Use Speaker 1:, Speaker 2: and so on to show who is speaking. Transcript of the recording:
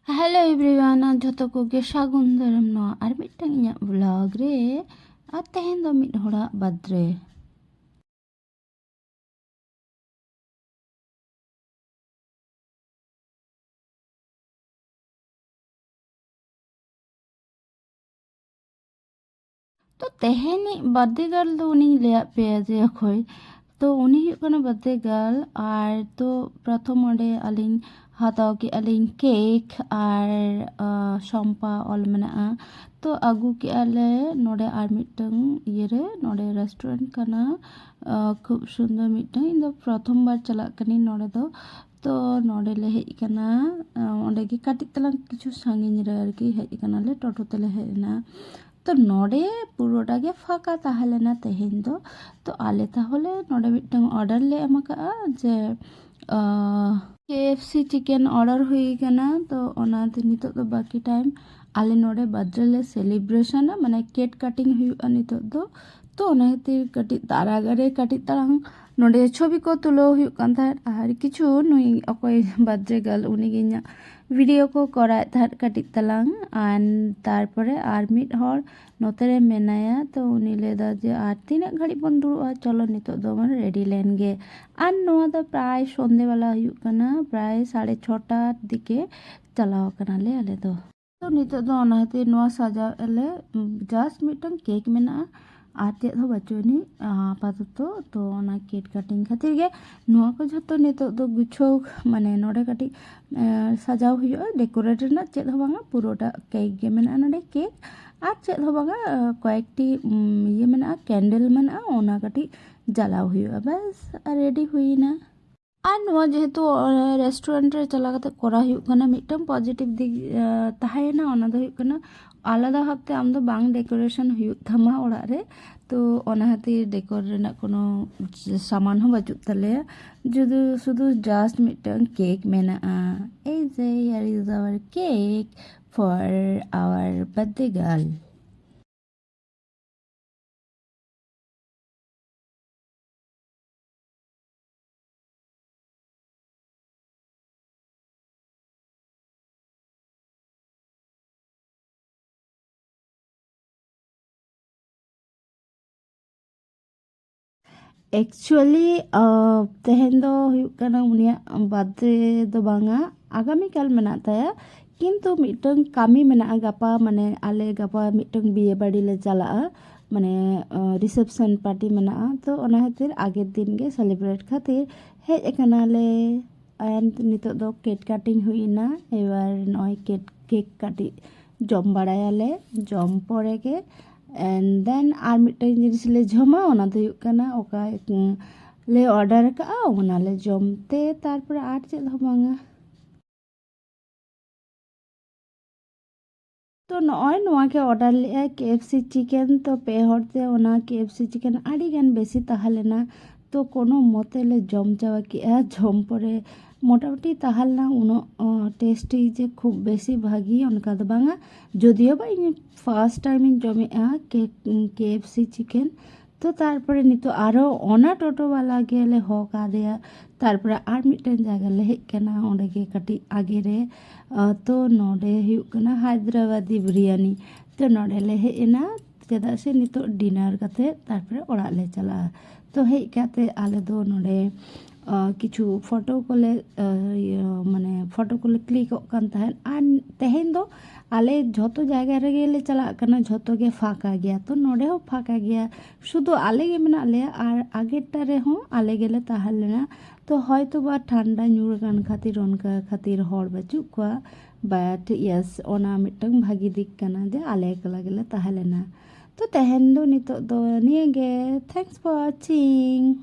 Speaker 1: Hello everyone झोतो Koge सागुन दाराम नवा are मिदटां इᱧᱟᱹᱜ blog रे आ तेहेन दो मिद होड़ाग बाद्रे तो तेहेन बर्थडे गर्ल दो उनी लेया पेया जे अखोय तो उनी हुयुग कना बर्थडे गर्ल आर तो प्रथम ओंडे आलिኝ हाताव के आलिኝ केक आर शम्पा ऑल मेनागा तो आगू के आले नोडे आर मिदटां इये नोडे रेस्टुरेंट कना खूब सुंदर मिदटां इन दो प्रथम बार चलाग कनी नोडे दो तो नोडे ले हेज कना ओंडे गे काटिज तलांग किछु साᱺगिñ रे आरकी हेज कना ले टोटो तेले हेज ना तो नोडे पुरोटा गे फाका ताहलेना तेहेñ दो तो आले ताहले नोडे मिदटां ऑर्डर ले एम आकाआ जे KFC चिकेन ऑर्डर हुई कना तो ओनाते नितो दो बाकी टाइम आले नोडे बर्थडे ले सेलिब्रेशन माने केक काटिंग हुई नितो दो तो ओना खातिर कटी तारागारे कटी तारांग नोडे छवि को तुलो हुई कान थाहेद आर किछु नुई अकय बर्थडे गर्ल उनी गे इᱧᱟᱹᱜ वीडियो को कराय थाहेद कटी तालांग आर तारपरे आर मिद हर नोते रे मेनाया तो उनी लेदा जे आर तीना घड़ी बन दुड़ुबा चलो नितो दो माने रेडी लेन गे आर नोआ दो प्राय सन्धे बेला हुई कना प्राय 6:30 दिके चलाव कना ले आले दो तो नितो दो ओना खातिर नोआ साजाव एले जस्ट मिदटां केक मेना आर चेद हो बाचुनी आपाततो तो ओना केक काटिंग खातिर गे नोआ को झतो नितो दो गुछो माने नोडे काटी साजाव हुई डेकोरेट रना चेद हो बांगा पुरोटा केक गे मेना नोडे केक आर चेद हो बांगा कयेकटी ये मेना कैंडल मेना ओना काटी जलाव हुई बस रेडी हुई ना आर नोआ जेहेतु रेस्टुरेंट रे चला कते करा हुई कना मिदटां पॉजिटिव दिक ताहेना ओना दो हुई कना आलादा भाबते आम दो बांग डेकोरेशन हुई थामा ओड़ाग रे तो ओना खातिर डेकोर रेना कोनो सामान हो बाचुग तालेया जुदु शुधु जस्ट मिदटां केक मेनागा ए जे here is our cake for our birthday girl actually तेहेन दो हुयुग कना उनिया बर्थडे दो बांगा आगामी काल मेना ताया किंतु मिदटां कामी मेना गापा माने आले गापा मिदटां बिये बाड़ी ले चलागा माने रिसेप्शन पार्टी मेना तो ओना खातिर आगे दिन गे सेलिब्रेट खातिर हेज कना ले एंड नितो दो केक काटिंग हुईना एबार नय केक काटी जम बाड़ायाले जम परे गे एंड देन आर मिदटां जिनिस ले जमा ओना दो हुयुग कना ओका ले ऑर्डर का ओना ले जमते तारपरे आर चेद हो बांगा तो नय नोआ के ऑर्डर ले KFC चिकेन तो पे हरते ओना KFC चिकेन आड़ी गान बेसी ताहलेना तो कोनो मते ले जम चावा के जम परे मोटामुटी ताहलना उनो टेस्टी जे खूब बेसी भागी उनका दो बांगा जदियो बा इन फर्स्ट टाइम इन जमे KFC चिकेन तो तारपरे नितो आरो ओना टोटो वाला गेले हक आदेया तारपरे आर मिदटां जायगा ले हेज कना ओंडे गे काटी आगे रे तो नोडे हुयुग कना हैदराबादी बिरयानी तो नोडे ले हेज एना चेदा से नितो डिनर काते तारपरे ओड़ा ले चला तो हेज काते आले दो नोडे किछु फोटो कोले माने फोटो कोले क्लिक कान ताहेन आर तेहेन दो आले झोतो जायगा रे गेले चला कना झोतो गे फाका गया तो नोडे हो फाका गया शुधु आले गे मेना ले आर आगेरटा रे हो आले गेले ताहलेना तो हयतो बा ठंडा ᱧᱩᱨ गान खातिर ओनका खातिर हर बाचुग कोआ बाट यस ओना मिदटां भागी दिक कना जे आले एकला गेले ताहलेना तो तेहेन दो नितो दो निये गे थैंक्स फॉर वाचिंग।